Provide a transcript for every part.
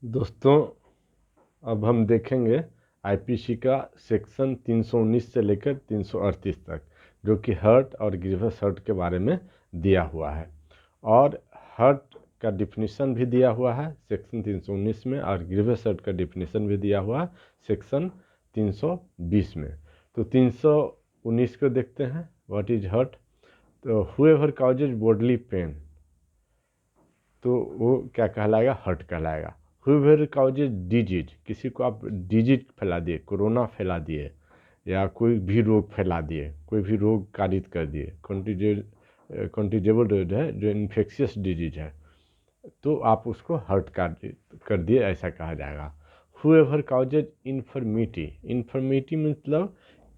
दोस्तों, अब हम देखेंगे आईपीसी का सेक्शन 319 से लेकर 338 तक, जो कि हर्ट और ग्रीवस हर्ट के बारे में दिया हुआ है। और हर्ट का डिफिनीशन भी दिया हुआ है सेक्शन 319 में, और ग्रीवस हर्ट का डिफिनीशन भी दिया हुआ है सेक्शन 320 में। तो 319 को देखते हैं। What is hurt? तो हुएवर कॉजेज बॉडली पेन, तो वो क्या कहलाएगा? हर्ट कहलाएगा। हुएवर कॉजेज डिजीज, किसी को आप डिजीज फैला दिए, कोरोना फैला दिए, या कोई भी रोग फैला दिए, कोई भी रोग कारित कर दिए, कॉन्टिजेबल डिजीज है, जो इन्फेक्शियस डिजीज है, तो आप उसको हर्ट कर दिए, ऐसा कहा जाएगा। हुएवर कॉजेज इन्फर्मिटी, इन्फर्मिटी मतलब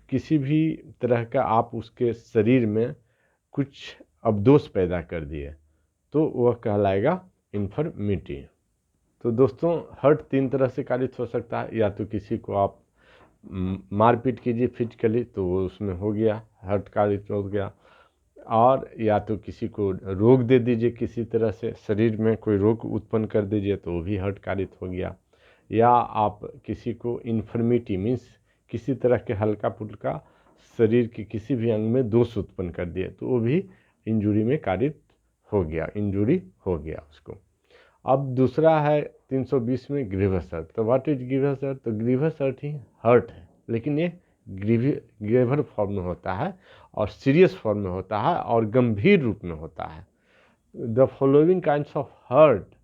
किसी भी तरह का आप उसके शरीर में कुछ अवदोष पैदा कर दिए, तो वह कहलाएगा इन्फर्मिटी। तो दोस्तों, हर्ट तीन तरह से कारित हो सकता है। या तो किसी को आप मारपीट कीजिए फिजिकली, तो वो उसमें हो गया, हर्ट कारित हो गया। और या तो किसी को रोग दे दीजिए, किसी तरह से शरीर में कोई रोग उत्पन्न कर दीजिए, तो वो भी हर्ट कारित हो गया। या आप किसी को इन्फर्मिटी मीन्स किसी तरह के हल्का फुल्का शरीर के किसी भी अंग में दोष उत्पन्न कर दिए, तो वो भी इंजुरी में कारित हो गया, इंजुरी हो गया उसको। अब दूसरा है 320 में ग्रीवस हर्ट। तो व्हाट इज ग्रीवस हर्ट? तो ग्रीवस हर्ट ही हर्ट है, लेकिन ये ग्रेवर फॉर्म में होता है, और सीरियस फॉर्म में होता है, और गंभीर रूप में होता है। The following kinds of hurt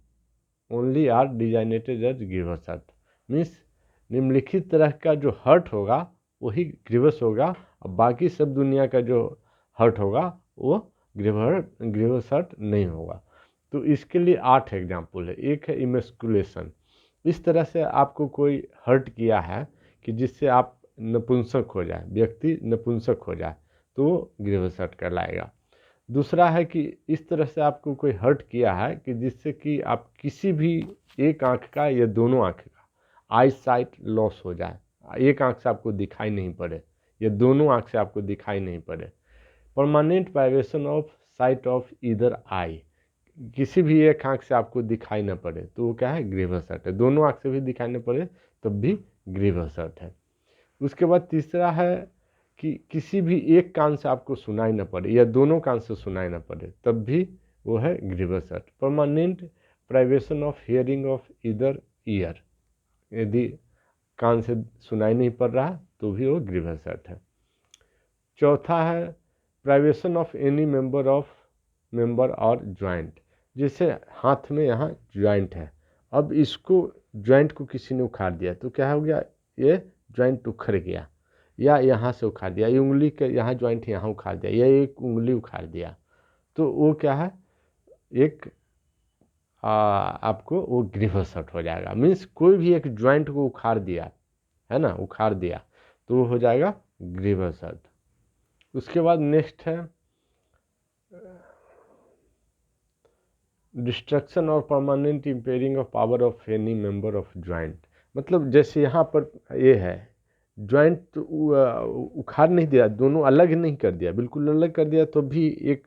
only are designated as grievous hurt, means निम्नलिखित तरह का जो हर्ट होगा वही ग्रीवस होगा, और बाकी सब दुनिया का जो हर्ट होगा वो ग्रीवस हर्ट नहीं होगा। तो इसके लिए 8 एग्जाम्पल है। एक है इमेस्कुलेशन, इस तरह से आपको कोई हर्ट किया है कि जिससे आप नपुंसक हो जाए, व्यक्ति नपुंसक हो जाए, तो वो ग्रीवस हर्ट कहलाएगा। दूसरा है कि इस तरह से आपको कोई हर्ट किया है कि जिससे कि आप किसी भी एक आंख का या दोनों आंख का आई साइट लॉस हो जाए, एक आंख से आपको दिखाई नहीं पड़े या दोनों आंख से आपको दिखाई नहीं पड़े। Permanent privation of site of either I, किसी भी एक आंख से आपको दिखाई न पड़े, तो वो क्या है? ग्रीवस हर्ट है। दोनों आंख से भी दिखाई न पड़े तब भी ग्रीवस हर्ट है। उसके बाद तीसरा है कि किसी भी एक कान से आपको सुनाई न पड़े या दोनों कान से सुनाई न पड़े, तब भी वो है grievous hurt. Permanent privation of hearing of either ear, यदि कान से सुनाई नहीं पड़ रहा तो भी वो ग्रीवस हर्ट है। चौथा है प्राइवेशन ऑफ एनी मेंबर और ज्वाइंट, जैसे हाथ में यहाँ ज्वाइंट है, अब इसको ज्वाइंट को किसी ने उखाड़ दिया, तो क्या हो गया? ये ज्वाइंट उखड़ गया, या यहाँ से उखाड़ दिया, ये उंगली के यहाँ ज्वाइंट यहाँ उखाड़ दिया, या एक उंगली उखाड़ दिया, तो वो क्या है? एक आपको वो ग्रीवस हर्ट हो जाएगा। मीन्स कोई भी एक ज्वाइंट को उखाड़ दिया है ना, उखाड़ दिया, तो वो हो जाएगा ग्रीवस हर्ट। उसके बाद नेक्स्ट है डिस्ट्रक्शन और permanent impairing of power of any member of joint, मतलब जैसे यहाँ पर ये है ज्वाइंट उखाड़ नहीं दिया, दोनों अलग नहीं कर दिया, बिल्कुल अलग कर दिया तो भी एक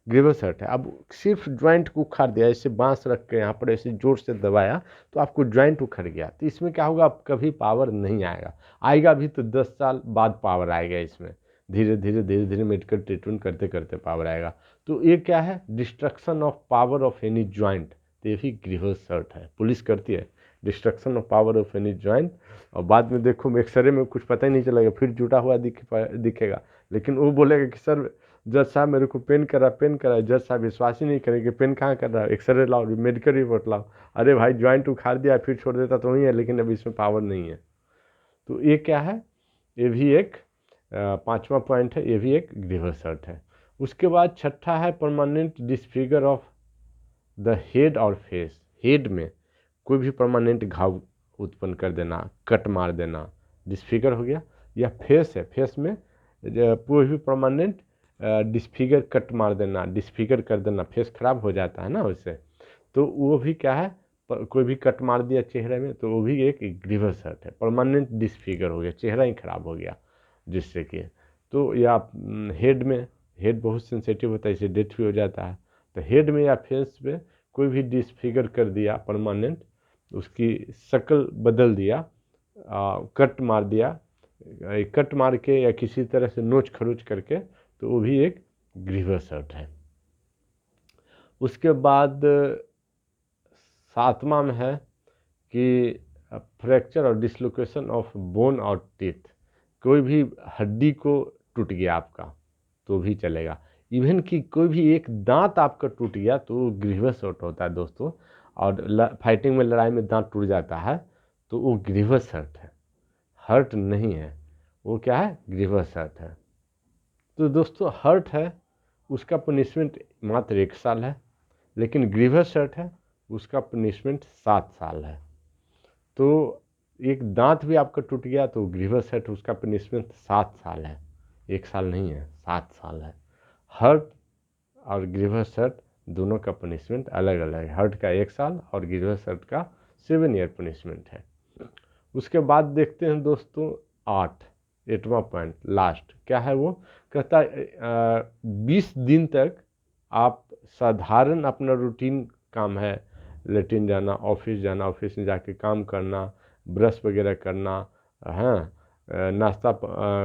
ग्रीवस हर्ट है। अब सिर्फ ज्वाइंट को उखाड़ दिया, ऐसे बांस रख के यहाँ पर ऐसे जोर से दबाया तो आपको ज्वाइंट उखड़ गया, तो इसमें क्या होगा? अब कभी पावर नहीं आएगा, आएगा भी तो 10 साल बाद पावर आएगा इसमें, धीरे धीरे धीरे धीरे मेडिकल ट्रीटमेंट करते करते पावर आएगा। तो ये क्या है? Destruction of power of any joint, तो ये भी ग्रीवस हर्ट है। पुलिस करती है destruction of power of any joint, और बाद में देखो एक्सरे में कुछ पता ही नहीं चलेगा, फिर जुटा हुआ दिखेगा, लेकिन वो बोलेगा कि सर जज साहब मेरे को पेन कर रहा है, पेन कर रहा है। जज साहब विश्वास ही नहीं करेंगे, पेन कहाँ कर रहा है, एक्सरे लाओ, मेडिकल रिपोर्ट लाओ। अरे भाई ज्वाइंट उखाड़ दिया, फिर छोड़ देता तो वही है, लेकिन अभी इसमें पावर नहीं है। तो ये क्या है? ये भी एक पांचवा पॉइंट है, ये भी एक ग्रीवस हर्ट है। उसके बाद छठा है permanent disfigure of the head और फेस, हेड में कोई भी परमानेंट घाव उत्पन्न कर देना, कट मार देना, डिसफिगर हो गया। या फेस है, फेस में कोई भी परमानेंट डिसफिगर कट मार देना, डिसफिगर कर देना, फेस खराब हो जाता है ना उससे, तो वो भी क्या है? कोई भी कट मार दिया चेहरे में, तो वो भी एक ग्रीवस हर्ट है, परमानेंट डिसफिगर हो गया, चेहरा ही खराब हो गया जिससे कि। तो या हेड में, हेड बहुत सेंसिटिव होता है, इसे डेथ भी हो जाता है, तो हेड में या फेस पे कोई भी डिसफिगर कर दिया परमानेंट, उसकी शक्ल बदल दिया, कट मार दिया, कट मार के या किसी तरह से नोच खरोच करके, तो वो भी एक ग्रीवस हर्ट है। उसके बाद 7वां में है कि फ्रैक्चर और डिसलोकेशन ऑफ बोन और टीथ। कोई भी हड्डी को टूट गया आपका तो भी चलेगा, इवन कि कोई भी एक दांत आपका टूट गया तो ग्रीवस हर्ट होता है दोस्तों। और फाइटिंग में, लड़ाई में दांत टूट जाता है तो वो ग्रीवस हर्ट है, हर्ट नहीं है, वो क्या है, ग्रीवस हर्ट है। तो दोस्तों हर्ट है उसका पनिशमेंट मात्र 1 साल है, लेकिन ग्रीवस हर्ट है उसका पनिशमेंट 7 साल है। तो एक दांत भी आपका टूट गया तो ग्रीवस हर्ट, उसका पनिशमेंट 7 साल है, 1 साल नहीं है, 7 साल है। हर्ट और ग्रीवस हर्ट दोनों का पनिशमेंट अलग अलग है, हर्ट का 1 साल और ग्रीवस हर्ट का 7 ईयर पनिशमेंट है। उसके बाद देखते हैं दोस्तों 8वां पॉइंट, लास्ट क्या है, वो कहता है 20 दिन तक आप साधारण अपना रूटीन काम है, लेटिन जाना, ऑफिस जाना, ऑफिस में जाके काम करना, ब्रश वगैरह करना, हाँ, नाश्ता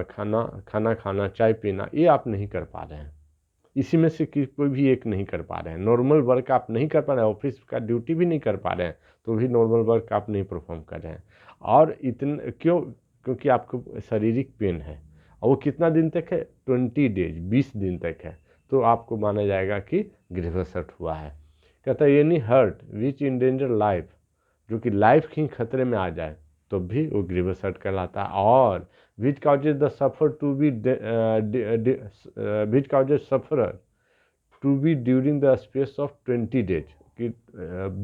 खाना खाना, चाय पीना, ये आप नहीं कर पा रहे हैं। इसी में से कोई भी एक नहीं कर पा रहे हैं। नॉर्मल वर्क आप नहीं कर पा रहे हैं, ऑफिस का ड्यूटी भी नहीं कर पा रहे हैं, तो भी नॉर्मल वर्क आप नहीं परफॉर्म कर रहे हैं। और इतने क्यों, क्योंकि आपको शारीरिक पेन है, और वो कितना दिन तक है, 20 डेज, 20 दिन तक है, तो आपको माना जाएगा कि ग्रीवस हर्ट हुआ है। कहता है एनी हर्ट विच इंडेंजर लाइफ, जो कि लाइफ ही खतरे में आ जाए तो भी वो ग्रीवस हर्ट कहलाता है। और which causes the suffer to be which causes sufferer to be during the space of 20 days, कि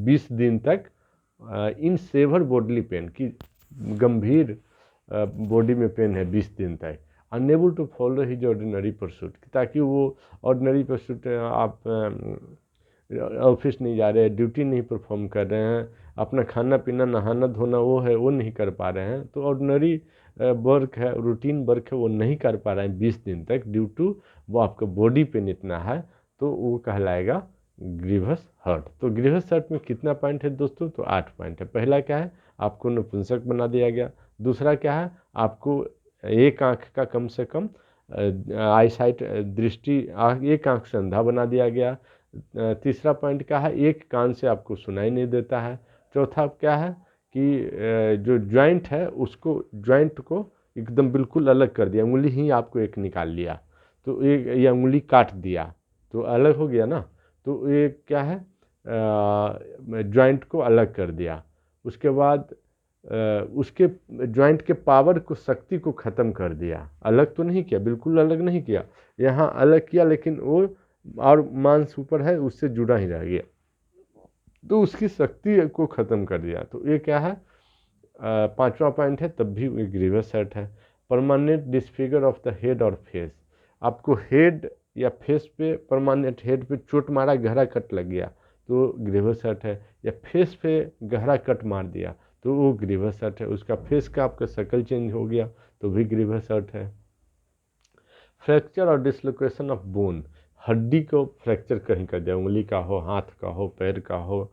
20 दिन तक इन सेवर बॉडली पेन, की गंभीर बॉडी में पेन है 20 दिन तक, unable to follow his ordinary pursuit, ताकि वो ऑर्डिनरी परसूट, आप ऑफिस नहीं जा रहे हैं, ड्यूटी नहीं परफॉर्म कर रहे हैं, अपना खाना पीना नहाना धोना वो है वो नहीं कर पा रहे हैं, तो ऑर्डिनरी वर्क है, रूटीन वर्क है, वो नहीं कर पा रहे हैं 20 दिन तक, ड्यू टू वो आपका बॉडी पेन इतना है, तो वो कहलाएगा ग्रीवस हर्ट। तो ग्रीवस हर्ट में कितना पॉइंट है दोस्तों, तो 8 पॉइंट है। पहला क्या है, आपको नपुंसक बना दिया गया। दूसरा क्या है, आपको एक आंख का कम से कम आई साइट, दृष्टि, एक आंख से अंधा बना दिया गया। तीसरा पॉइंट क्या है, एक कान से आपको सुनाई नहीं देता है। चौथा क्या है कि जो जॉइंट है उसको, जॉइंट को एकदम बिल्कुल अलग कर दिया, उंगली ही आपको एक निकाल लिया, तो एक या उंगली काट दिया तो अलग हो गया ना, तो ये क्या है, जॉइंट को अलग कर दिया। उसके बाद उसके जॉइंट के पावर को, शक्ति को ख़त्म कर दिया, अलग तो नहीं किया, बिल्कुल अलग नहीं किया, यहाँ अलग किया लेकिन वो और मांस ऊपर है उससे जुड़ा ही रह गया, तो उसकी शक्ति को ख़त्म कर दिया। तो ये क्या है, 5वां पॉइंट है, तब भी ये ग्रीवस हर्ट है। Permanent disfigure of the head और फेस, आपको हेड या फेस पे, परमानेंट हेड पे चोट मारा, गहरा कट लग गया तो ग्रीवस हर्ट है, या फेस पे गहरा कट मार दिया तो वो ग्रीवस हर्ट है। उसका फेस का आपका शक्ल चेंज हो गया तो भी ग्रीवस हर्ट है। फ्रैक्चर और डिसलोकेशन ऑफ बोन, हड्डी को फ्रैक्चर कहीं कर दिया, उंगली का हो, हाथ का हो, पैर का हो,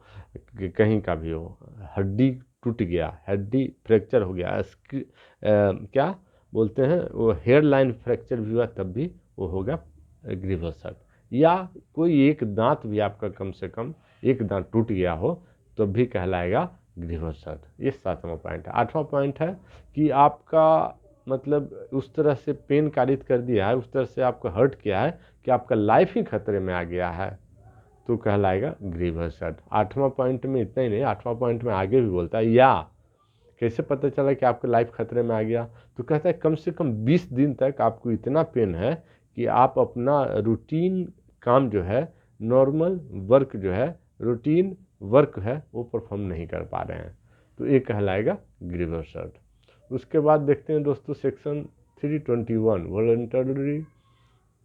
कहीं का भी हो, हड्डी टूट गया, हड्डी फ्रैक्चर हो गया, क्या बोलते हैं वो, हेयर लाइन फ्रैक्चर भी हुआ तब भी वो होगा ग्रीवस हर्ट। या कोई एक दांत भी आपका, कम से कम एक दांत टूट गया हो तो भी कहलाएगा ग्रीवस हर्ट। ये 7वां पॉइंट है। 8वां पॉइंट है कि आपका मतलब उस तरह से पेन कारित कर दिया है, उस तरह से आपको हर्ट किया है कि आपका लाइफ ही खतरे में आ गया है, तो कहलाएगा ग्रीवस हर्ट। 8वां पॉइंट में इतना ही नहीं, 8वां पॉइंट में आगे भी बोलता है, या कैसे पता चला कि आपका लाइफ खतरे में आ गया, तो कहता है कम से कम 20 दिन तक आपको इतना पेन है कि आप अपना रूटीन काम जो है, नॉर्मल वर्क जो है, रूटीन वर्क है, वो परफॉर्म नहीं कर पा रहे हैं, तो ये कहलाएगा ग्रीवस हर्ट। उसके बाद देखते हैं दोस्तों section 321, voluntary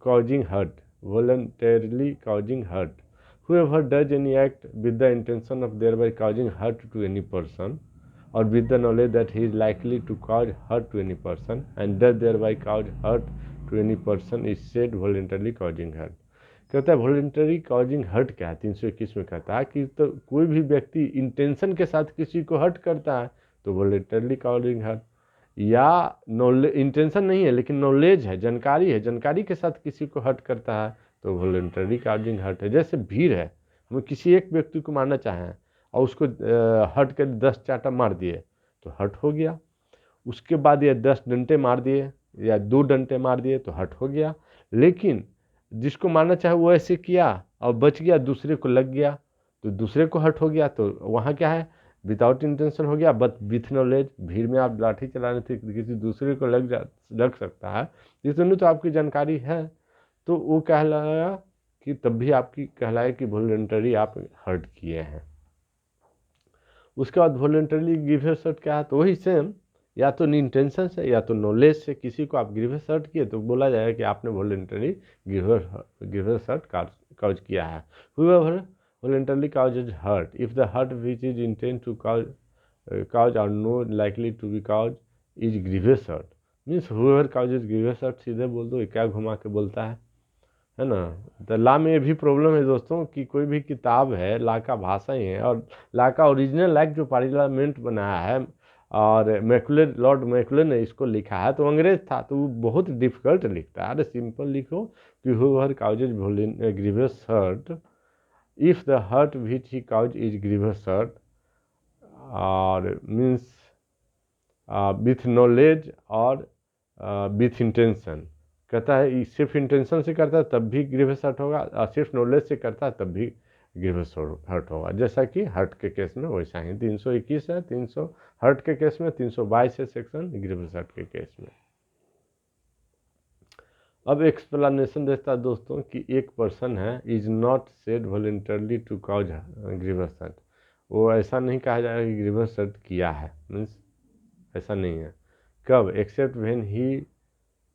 causing hurt, voluntarily causing hurt. Whoever does any act with the intention of thereby causing hurt to any person, or with the knowledge that he is likely to cause hurt to any person, and does thereby cause hurt to any person, is said voluntarily causing hurt. कहता है voluntary causing hurt क्या है, 321 में कहता है कि तो कोई भी व्यक्ति इंटेंशन के साथ किसी को हर्ट करता है तो वॉलेंटरली कॉजिंग हर्ट, या नॉलेज इंटेंशन नहीं है लेकिन नॉलेज है, जानकारी के साथ किसी को हर्ट करता है तो वॉलेंटरी कॉजिंग हर्ट है। जैसे भीड़ है, हम किसी एक व्यक्ति को मारना चाहें और उसको हर्ट कर 10 चाटा मार दिए तो हर्ट हो गया। उसके बाद ये 10 डंडे मार दिए या 2 डंडे मार दिए तो हर्ट हो गया। लेकिन जिसको मारना चाहे वो ऐसे किया और बच गया, दूसरे को लग गया तो दूसरे को हर्ट हो गया, तो वहाँ क्या है, विदाउट इंटेंशन हो गया बट विथ नॉलेज। भीड़ में आप लाठी चलाने से किसी दूसरे को लग सकता है, इसमें तो आपकी जानकारी है, तो वो कहलाया कि तब भी आपकी कहलाए कि वॉलंटरी आप हर्ट किए हैं। उसके बाद वॉलंटरली ग्रीवियस हर्ट क्या है, तो वही सेम, या तो इंटेंशन से या तो नॉलेज से किसी को आप ग्रीवियस हर्ट किए तो बोला जाएगा कि आपने वॉलंटरी ग्रीवियस हर्ट काउज किया है। Whoever voluntarily causes hurt, if the hurt which is intended to cause or no likely to be caused is grievous hurt, means whoever causes grievous hurt, सीधे बोल दो, क्या घुमा के बोलता है ना। तो ला में ये भी प्रॉब्लम है दोस्तों कि कोई भी किताब है, ला का भाषा ही है, और ला का ओरिजिनल एक्ट जो पार्लियामेंट बनाया है और लॉर्ड मैकुले ने इसको लिखा है तो अंग्रेज था, तो वो बहुत डिफिकल्ट लिखता है। अरे सिंपल लिखो कि whoever causes grievous hurt, if the hurt which he caused is grievous hurt, और मीन्स विथ नॉलेज और विथ इंटेंशन, कहता है सिर्फ इंटेंशन से करता है तब भी ग्रीवियस हर्ट होगा, और सिर्फ नॉलेज से करता है तब भी ग्रीवियस हर्ट होगा। जैसा कि हर्ट के केस में वैसा ही 321 है 300 हर्ट के केस में, 322 है सेक्शन ग्रीवियस हर्ट के केस में। अब एक्सप्लेनेशन देता है दोस्तों कि एक पर्सन है is not said voluntarily to cause grievous hurt, वो ऐसा नहीं कहा जाएगा कि ग्रीवियस हर्ट किया है, मीन्स ऐसा नहीं है। कब, except when he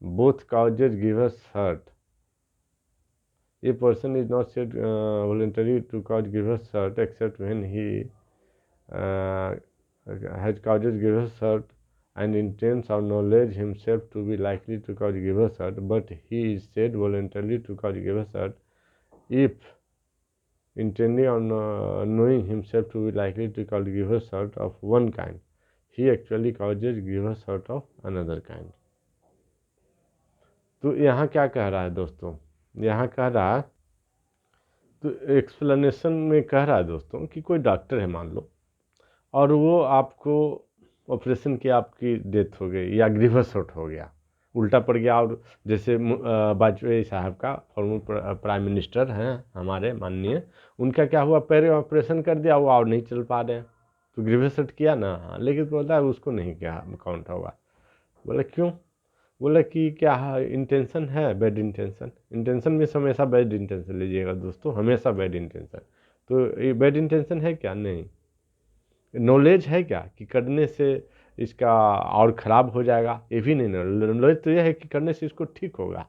both causes grievous hurt, a person is not said voluntary to cause grievous hurt except when he has causes grievous hurt and intends or knowledge himself to be likely to cause grievous hurt, but he is said voluntarily to cause grievous hurt if intending or knowing himself to be likely to cause grievous hurt of one kind, he actually causes grievous hurt of another kind। तो यहाँ क्या कह रहा है दोस्तों, यहाँ कह रहा है, तो एक्सप्लेनेशन में कह रहा है दोस्तों कि कोई डॉक्टर है मान लो, और वो आपको ऑपरेशन किया, आपकी डेथ हो गई या ग्रीवस हर्ट हो गया, उल्टा पड़ गया, और जैसे वाजपेयी साहब का फॉर्मर प्राइम मिनिस्टर हैं हमारे माननीय, उनका क्या हुआ, पैर ऑपरेशन कर दिया, वो और नहीं चल पा रहे हैं, तो ग्रीवस हर्ट किया ना, हाँ, लेकिन बोलता है उसको नहीं क्या काउंट होगा। बोले क्यों, बोला कि क्या इंटेंशन है, बैड इंटेंशन में हमेशा बैड इंटेंशन लीजिएगा दोस्तों, हमेशा बैड इंटेंशन। तो ये बैड इंटेंशन है क्या, नहीं। नॉलेज है क्या कि करने से इसका और ख़राब हो जाएगा, ये भी नहीं। नॉलेज तो ये है कि करने से इसको ठीक होगा,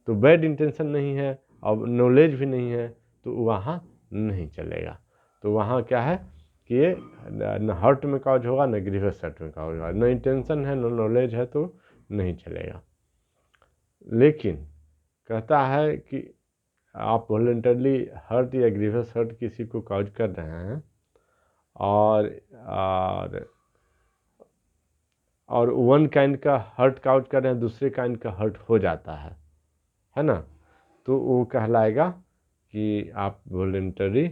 तो बैड इंटेंशन नहीं है और नॉलेज भी नहीं है, तो वहाँ नहीं चलेगा। तो वहाँ क्या है कि ये न हर्ट में काज होगा, न ग्रीवियस हर्ट में काज होगा, न इंटेंशन है न नॉलेज है, तो नहीं चलेगा। लेकिन कहता है कि आप वॉलंटरली हर्ट या ग्रीवियस हर्ट किसी को काज कर रहे हैं और वन काइंड का हर्ट काउज कर रहे हैं, दूसरे काइंड का हर्ट हो जाता है ना, तो वो कहलाएगा कि आप वॉलंटरी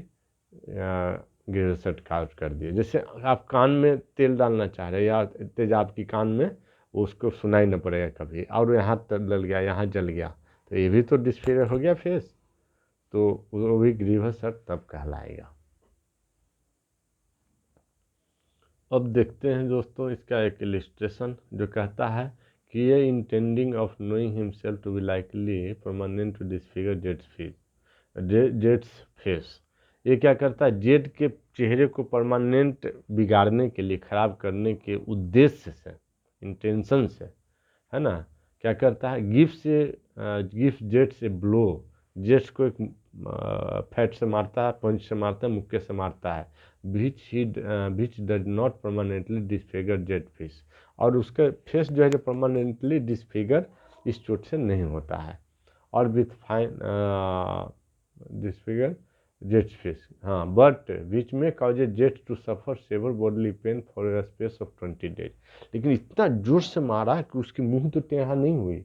ग्रीवियस हर्ट काउज कर दिए। जैसे आप कान में तेल डालना चाह रहे हैं या तेजाब की कान में, उसको सुनाई न पड़ेगा कभी, और यहाँ लग गया, यहाँ जल गया, तो ये भी तो डिस्फिगर हो गया फेस, तो वो भी ग्रीवियस हर्ट तब कहलाएगा। अब देखते हैं दोस्तों इसका एक इलिस्ट्रेशन जो कहता है कि ये intending of knowing himself to be likely permanent to disfigure जेड्स फेस। ये क्या करता है, जेड के चेहरे को परमानेंट बिगाड़ने के लिए, ख़राब करने के उद्देश्य से, इंटेंशन से, है ना, क्या करता है, गिफ्ट जेड से ब्लो, जेड्स को एक फैट से मारता है, पंच से मारता है, मुक्के से मारता है, which does not permanently disfigure Z face, और उसका फेस जो है जो परमानेंटली डिसफिगर इस चोट से नहीं होता है। और with fine disfigure Z's face, हाँ, बट विच में cause a Z to suffer severe bodily pain for a space of 20 days. लेकिन इतना जोर से मारा कि उसकी मुंह तो टेढ़ा नहीं हुई,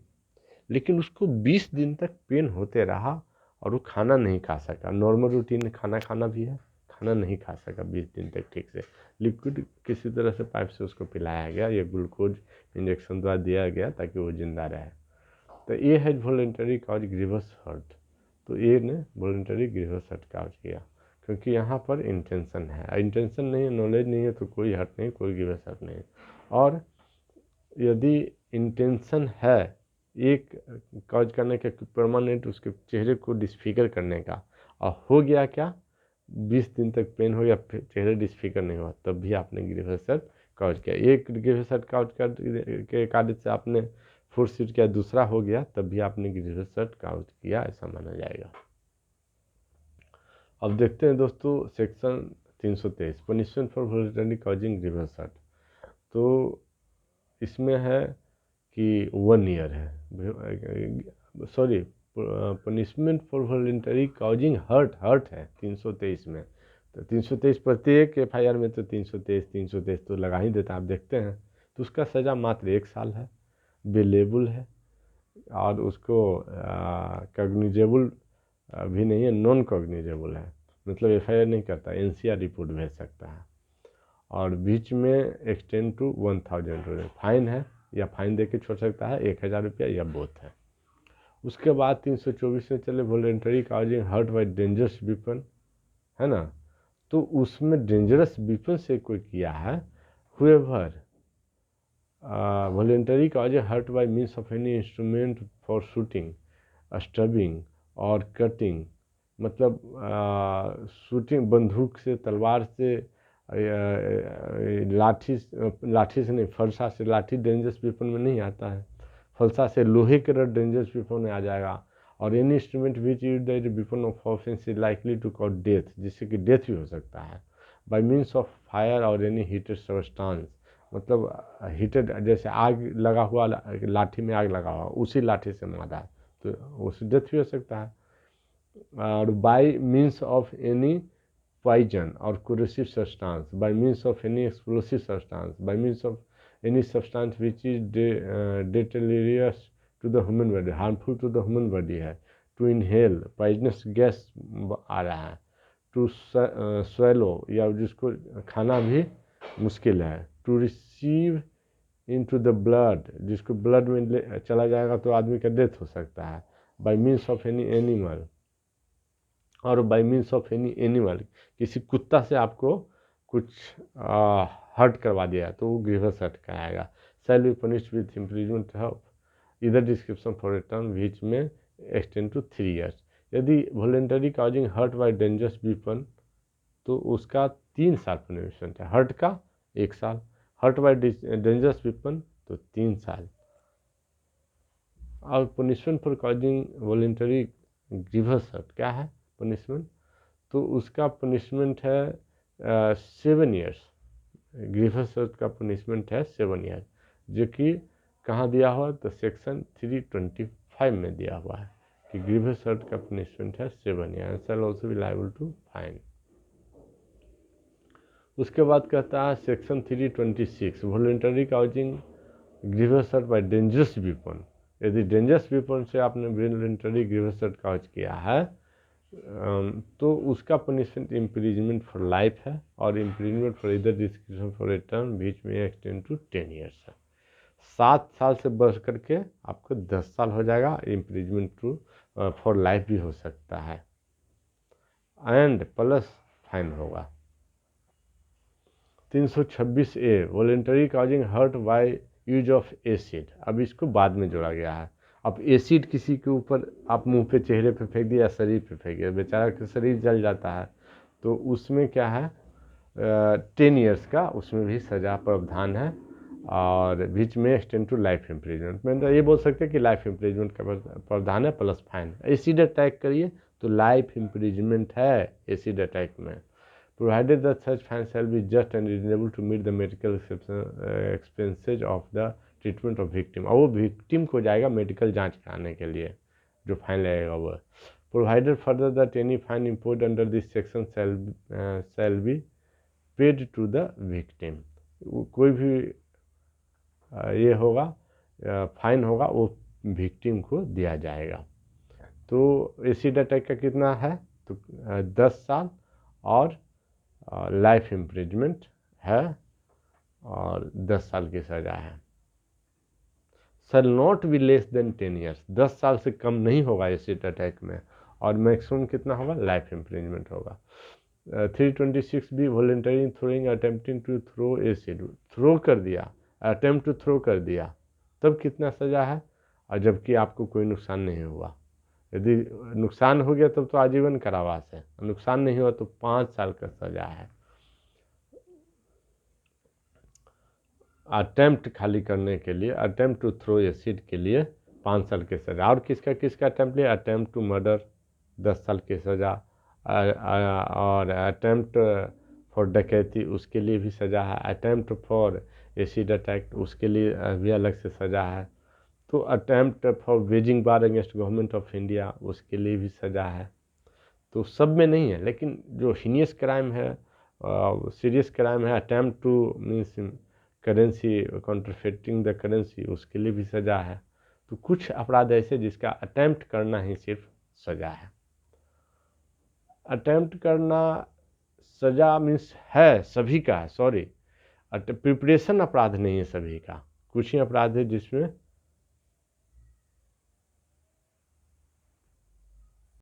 लेकिन उसको 20 दिन तक पेन होते रहा और वो खाना नहीं खा सका। नॉर्मल रूटीन खाना खाना भी है, खाना नहीं खा सका 20 दिन तक ठीक से। लिक्विड किसी तरह से पाइप से उसको पिलाया गया, ये ग्लूकोज इंजेक्शन द्वारा दिया गया ताकि वो जिंदा रहे। तो ये है वॉलंटरी कॉज ग्रीवस हर्ट। तो ये ने वॉलंटरी ग्रीवस हर्ट कॉज किया, क्योंकि यहाँ पर इंटेंशन है। इंटेंशन नहीं है, नॉलेज नहीं है, तो कोई हर्ट नहीं, कोई ग्रीवस हर्ट नहीं। और यदि इंटेंशन है एक कॉज करने का, परमानेंट उसके चेहरे को डिसफिगर करने का, और हो गया क्या, 20 दिन तक पेन हो या चेहरे डिसफिगर नहीं हुआ, तब भी आपने ग्रीवस हर्ट कॉज किया। एक ग्रीवस हर्ट कॉज कर के कार्य से आपने फुट सीट किया, दूसरा हो गया, तब भी आपने ग्रीवस हर्ट कॉज किया, ऐसा माना जाएगा। अब देखते हैं दोस्तों section 323 punishment for voluntary causing grievous hurt. तो इसमें है कि 1 ईयर है, sorry, punishment for voluntary causing hurt है 323 में। तो 323 प्रत्येक FIR में तो 323 तो लगा ही देता, आप देखते हैं। तो उसका सज़ा मात्र 1 साल है, बेलेबल है, और उसको कॉग्निजेबल भी नहीं है, नॉन कॉग्निजेबल है, मतलब FIR नहीं करता, NCR रिपोर्ट भेज सकता है। और बीच में एक्सटेंड टू 1000 फाइन है, या फाइन दे के छोड़ सकता है 1000 रुपया, या बोथ है। उसके बाद 324 में चले voluntary causing hurt by dangerous weapon, है ना। तो उसमें डेंजरस वेपन से कोई किया है, whoever voluntary cause hurt by means of any instrument for shooting, stabbing और कटिंग, मतलब शूटिंग बंदूक से, तलवार से, लाठी से नहीं, फरसा से। लाठी डेंजरस वेपन में नहीं आता है, फलसा से लोहे के रड डेंजरस वेपन में आ जाएगा। और any instrument which use the weapon of offence is likely to cause death, जिससे कि डेथ भी हो सकता है। बाय मीन्स ऑफ फायर और एनी हीटेड सब्सटेंस, मतलब हीटेड, जैसे आग लगा हुआ, लाठी में आग लगा हुआ, उसी लाठी से मारा तो उससे डेथ भी हो सकता है। और bye means of any poison or corrosive substance, by means of any explosive substance, by means of any substance which is deleterious to the human body, harmful to the human body है। to inhale poisonous gas आ रहा है, to swallow, या जिसको खाना भी मुश्किल है, to receive into the blood, जिसको ब्लड में चला जाएगा तो आदमी का डेथ हो सकता है। by means of any animal, और by means of any animal, किसी कुत्ता से आपको कुछ हर्ट करवा दिया तो वो ग्रीवस हर्ट कराएगा। Shall be punished with imprisonment of either description for a term which may extend to 3 years. यदि voluntary causing hurt by dangerous weapon तो उसका 3 साल पनिशमेंट है, हर्ट का 1 साल, हर्ट बाय डेंजरस वेपन तो 3 साल। और punishment for causing voluntary grievous hurt क्या है पनिशमेंट, तो उसका पनिशमेंट है 7 ईयर्स। ग्रीवस हर्ट का पनिशमेंट है 7 ईयर, जो कि कहाँ दिया हुआ, तो सेक्शन 325 में दिया हुआ है कि ग्रीवस हर्ट का पनिशमेंट है 7 year, shall also be liable to fine. उसके बाद कहता है section 326 voluntary causing grievous hurt by dangerous weapon. यदि डेंजरस वेपन से आपने वॉलंटरी ग्रीवस हर्ट कॉज किया है तो उसका पनिशमेंट इम्प्रिजमेंट फॉर लाइफ है, और इम्प्रिजमेंट फॉर इधर डिस्क्रिप्शन फॉर ए टर्म बीच में एक्सटेंड टू 10 ईयर्स है। 7 साल से बढ़ करके आपको 10 साल हो जाएगा, इम्प्रिजमेंट टू फॉर लाइफ भी हो सकता है, एंड प्लस फाइन होगा। 326A voluntary causing hurt by use of acid. अब इसको बाद में जोड़ा गया है। अब एसिड किसी के ऊपर आप मुंह पे, चेहरे पे फेंक दिया, शरीर पे फेंक दिया, बेचारा का शरीर जल जाता है, तो उसमें क्या है 10 ईयर्स का उसमें भी सज़ा प्रावधान है, और बीच में एक्सटेंड टू लाइफ इम्प्रिजमेंट में। तो ये बोल सकते हैं कि लाइफ इम्प्रिजमेंट का प्रावधान है प्लस फाइन। एसिड अटैक करिए तो लाइफ इम्प्रिजमेंट है एसिड अटैक में, provided that such fine shall be just and reasonable to meet the medical expenses of the treatment of victim. और वो विक्टिम को जाएगा मेडिकल जांच कराने के लिए, जो फाइन लगेगा वो। Provided further that any fine impose under this section shall be paid to the victim. कोई भी ये होगा फाइन होगा वो विक्टिम को दिया जाएगा। तो एसिड अटैक का कितना है, तो 10 साल और लाइफ इम्प्रिजमेंट है और 10 साल की सज़ा है। Shall not be less than 10 years, 10 साल से कम नहीं होगा एसिड अटैक में, और मैक्सिमम कितना होगा, लाइफ इम्प्रिजमेंट होगा। 326 B voluntary throwing attempting to throw acid, throw कर दिया, अटेम्प्ट टू थ्रो कर दिया, तब कितना सज़ा है, और जबकि आपको कोई नुकसान नहीं हुआ। यदि नुकसान हो गया तब तो आजीवन कारावास है, नुकसान नहीं हुआ तो 5 साल का सज़ा है। अटेम्प्ट खाली करने के लिए, अटेम्प्ट टू थ्रो एसिड के लिए 5 साल की सज़ा। और किसका किसका अटेम्प्ट लिया, अटेम्प्ट टू मर्डर 10 साल की सज़ा, और अटेम्प्ट फॉर डकैती उसके लिए भी सज़ा है, अटेम्प्ट फॉर एसिड अटैक उसके लिए भी अलग से सज़ा है। तो attempt for waging war against government of India उसके लिए भी सज़ा है। तो सब में नहीं है, लेकिन जो हीनियस क्राइम है, सीरियस क्राइम है, attempt to means currency counterfeiting the currency उसके लिए भी सज़ा है। तो कुछ अपराध ऐसे जिसका अटेम्प्ट करना ही सिर्फ सज़ा है। अटेम्प्ट करना सज़ा मीन्स है सभी का है, सॉरी, प्रिपरेशन अपराध नहीं है सभी का, कुछ ही अपराध है जिसमें